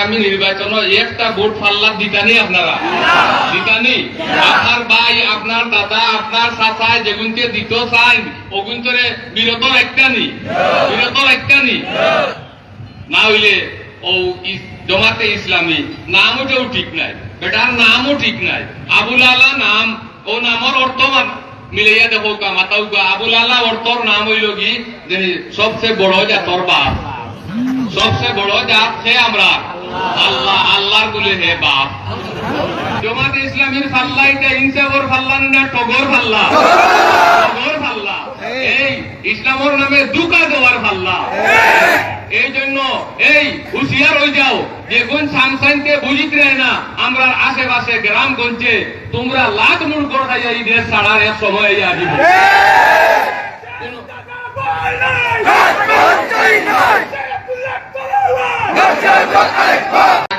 আগামী নির্বাচন একটা ভোট ফাল্লা দিতানি আপনারা দিতানি আপনার ভাই আপনার দাদা আপনার চাচায় যেগুনকে দিত চাই ওগুন্তরে বিরত একটানি না হইলে ও জমাতে ইসলামী নাম ওটাও ঠিক নাই বেটার নামও ঠিক নাই আবুল আলা নাম ও নামর অর্থ মিলাইয়া দেখো মাতাও আবুল আলা অর্থর নাম হইল কি যে সবচেয়ে বড় জাতর বাপ সবচেয়ে বড় জাত সে আমরা আল্লাহ আল্লাহর বলে হে বাপ জমাতে ইসলামীর ফাল্লা এটা ইনসাফর ফাল্লা না টগর ফাল্লা এই ইসলামর নামে দুকা দেওয়ার ফাল্লা এই জন্য এই হুঁশিয়ার হয়ে যাও যে কোন সামসাইনকে বুঝিতে না আমরা আশেপাশে গ্রামগঞ্জে তোমরা লাখ মুড় খাইয়া এই দেশ ছাড়ার এক সময় আসিব